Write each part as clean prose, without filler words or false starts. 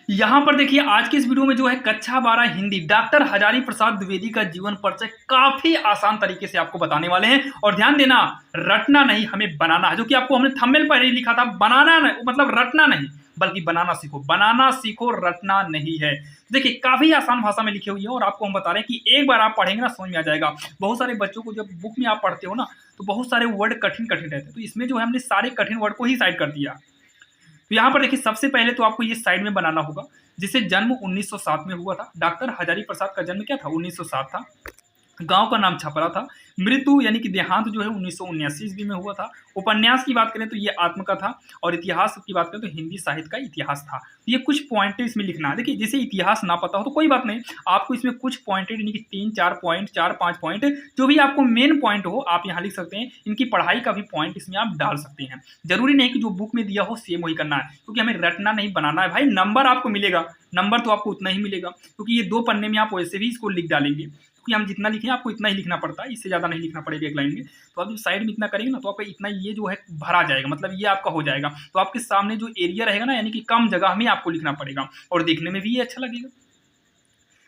यहाँ पर देखिए आज की इस वीडियो में जो है कक्षा 12 हिंदी डॉक्टर हजारी प्रसाद द्विवेदी का जीवन परिचय काफी आसान तरीके से आपको बताने वाले हैं। और ध्यान देना, रटना नहीं हमें बनाना है, जो कि आपको हमने थंबनेल पर ही लिखा था। बनाना नहीं, मतलब रटना नहीं बल्कि बनाना सीखो। बनाना सीखो, रटना नहीं है। देखिए काफी आसान भाषा में लिखी हुई है और आपको हम बता रहे हैं कि एक बार आप पढ़ेंगे ना समझ में आ जाएगा। बहुत सारे बच्चों को जब बुक में आप पढ़ते हो ना तो बहुत सारे वर्ड कठिन कठिन रहते हैं, तो इसमें जो है हमने सारे कठिन वर्ड को ही साइड कर दिया। तो यहाँ पर देखिए सबसे पहले तो आपको ये साइड में बनाना होगा। जिसे जन्म 1907 में हुआ था, डॉक्टर हजारी प्रसाद का जन्म क्या था 1907 था। गांव का नाम छपरा था। मृत्यु यानी कि देहांत जो है 1979 ईस्वी में हुआ था। उपन्यास की बात करें तो ये आत्मकथा था। और इतिहास की बात करें तो हिंदी साहित्य का इतिहास था। ये कुछ पॉइंट इसमें लिखना है। देखिए जैसे इतिहास ना पता हो तो कोई बात नहीं, आपको इसमें कुछ पॉइंटेड यानी कि 3-4 पॉइंट 4-5 पॉइंट जो भी आपको मेन पॉइंट हो आप यहाँ लिख सकते हैं। इनकी पढ़ाई का भी पॉइंट इसमें आप डाल सकते हैं। जरूरी नहीं कि जो बुक में दिया हो सेम वही करना है, क्योंकि हमें रटना नहीं बनाना है भाई। नंबर आपको मिलेगा, नंबर तो आपको उतना ही मिलेगा, क्योंकि ये 2 पन्ने में आप वैसे भी इसको लिख डालेंगे। क्योंकि हम जितना लिखें आपको इतना ही लिखना पड़ता है, इससे ज़्यादा नहीं लिखना पड़ेगा एक लाइन में। तो आप जब साइड में इतना करेंगे ना तो आपका इतना ये जो है भरा जाएगा, मतलब ये आपका हो जाएगा। तो आपके सामने जो एरिया रहेगा ना, यानी कि कम जगह में आपको लिखना पड़ेगा और देखने में भी ये अच्छा लगेगा।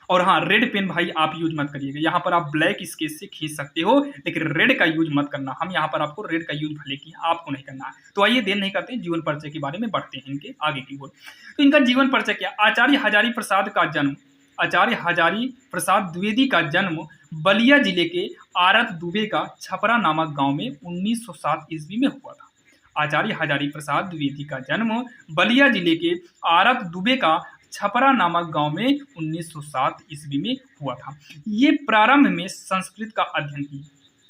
और हाँ, रेड पेन भाई आप यूज मत करिएगा। यहाँ पर आप ब्लैक स्केच से खींच सकते हो, लेकिन रेड का यूज मत करना। हम यहाँ पर आपको रेड का यूज भले किया, आपको नहीं करना है। तो आइए देर नहीं करते, जीवन परिचय के बारे में बढ़ते हैं इनके आगे की ओर। तो इनका जीवन परिचय क्या, आचार्य हजारी प्रसाद का जन्म, आचार्य हजारी प्रसाद द्विवेदी का जन्म बलिया जिले के आरत दुबे का छपरा नामक गांव में 1907 ईस्वी में हुआ था। आचार्य हजारी प्रसाद द्विवेदी का जन्म बलिया जिले के आरत दुबे का छपरा नामक गांव में 1907 ईस्वी में हुआ था। ये प्रारंभ में संस्कृत का अध्ययन किए।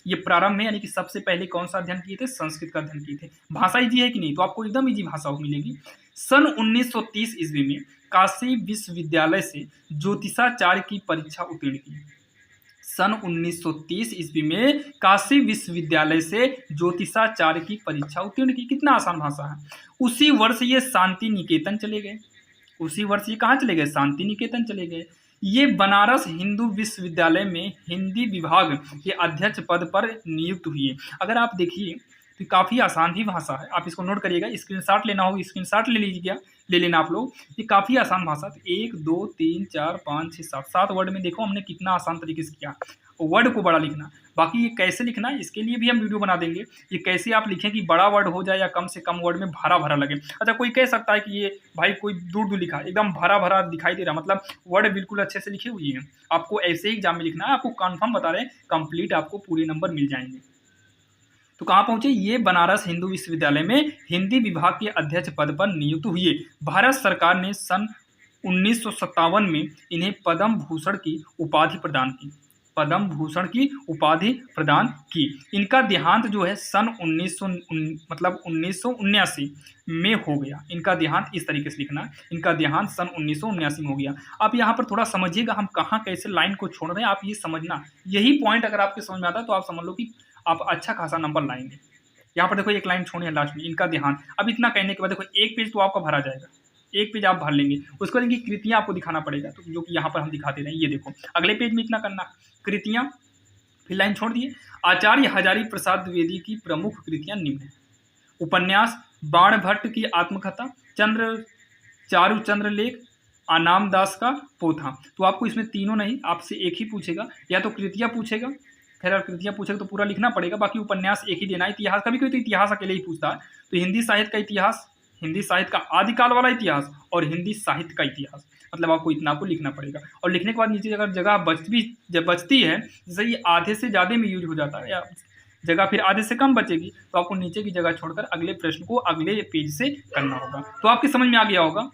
ये प्रारंभ में यानी कि सबसे पहले कौन सा अध्ययन किए थे, संस्कृत का अध्ययन किए थे। भाषा इजी है कि नहीं, तो आपको एकदम इजी भाषा मिलेगी। सन 1930 ईस्वी में काशी विश्वविद्यालय से ज्योतिषाचार्य की परीक्षा उत्तीर्ण की। सन 1930 ईस्वी में काशी विश्वविद्यालय से ज्योतिषाचार्य की परीक्षा उत्तीर्ण की। कितना आसान भाषा है। उसी वर्ष ये शांति निकेतन चले गए। उसी वर्ष ये कहाँ चले गए, शांति निकेतन चले गए। ये बनारस हिंदू विश्वविद्यालय में हिंदी विभाग के अध्यक्ष पद पर नियुक्त हुए। अगर आप देखिए तो काफ़ी आसान ही भाषा है, आप इसको नोट करिएगा। स्क्रीनशॉट लेना होगा, स्क्रीनशॉट ले लीजिएगा, ले लेना आप लोग। ये काफ़ी आसान भाषा। तो 1 2 3 4 5 6 7 वर्ड में देखो हमने कितना आसान तरीके से किया। वर्ड को बड़ा लिखना, बाकी ये कैसे लिखना है इसके लिए भी हम वीडियो बना देंगे। ये कैसे आप लिखें कि बड़ा वर्ड हो जाए या कम से कम वर्ड में भरा भरा लगे। अच्छा कोई कह सकता है कि ये भाई कोई दूर दूर लिखा, एकदम भरा भरा दिखाई दे रहा, मतलब वर्ड बिल्कुल अच्छे से लिखे हुई हैं। आपको ऐसे ही एग्जाम में लिखना है, आपको कन्फर्म बता रहे हैं, कंप्लीट आपको पूरे नंबर मिल जाएंगे। तो कहाँ पहुंचे, ये बनारस हिंदू विश्वविद्यालय में हिंदी विभाग के अध्यक्ष पद पर नियुक्त हुए। भारत सरकार ने सन 1957 में इन्हें पद्म भूषण की उपाधि प्रदान की। पद्म भूषण की उपाधि प्रदान की। इनका देहांत जो है सन 1979 में हो गया। इनका देहांत इस तरीके से लिखना, इनका देहांत सन 1979 में हो गया। आप यहाँ पर थोड़ा समझिएगा हम कहाँ कैसे लाइन को छोड़ रहे हैं, आप ये समझना। यही पॉइंट अगर आपके समझ में आता है तो आप समझ लो कि आप अच्छा खासा नंबर लाएंगे। यहाँ पर देखो एक लाइन छोड़ी है लास्ट में, इनका देहांत। अब इतना कहने के बाद देखो एक पेज तो आपका भरा जाएगा, एक पेज आप भर लेंगे। उसके बाद इनकी कृतियाँ आपको दिखाना पड़ेगा, तो जो कि यहाँ पर हम दिखाते रहे। ये देखो अगले पेज में इतना करना, कृतियाँ, फिर लाइन छोड़ दिए। आचार्य हजारी प्रसाद द्विवेदी की प्रमुख कृतियाँ निम्न है। उपन्यास बाण भट्ट की आत्मकथा, चारुचंद्र लेख, आनाम दास का पोथा। तो आपको इसमें तीनों नहीं, आपसे एक ही पूछेगा, या तो कृतियाँ पूछेगा, खैर अगर कृतियाँ पूछेगा तो पूरा लिखना पड़ेगा, बाकी उपन्यास एक ही देना है। इतिहास का भी कोई तो इतिहास अकेले ही पूछता है, तो हिंदी साहित्य का इतिहास, हिंदी साहित्य का आदिकाल वाला इतिहास और हिंदी साहित्य का इतिहास, मतलब आपको इतना आपको लिखना पड़ेगा। और लिखने के बाद नीचे अगर जगह बचती है, जैसे ये आधे से ज़्यादा में यूज हो जाता है या जगह फिर आधे से कम बचेगी, तो आपको नीचे की जगह छोड़कर अगले प्रश्न को अगले पेज से करना होगा। तो आपकी समझ में आ गया होगा।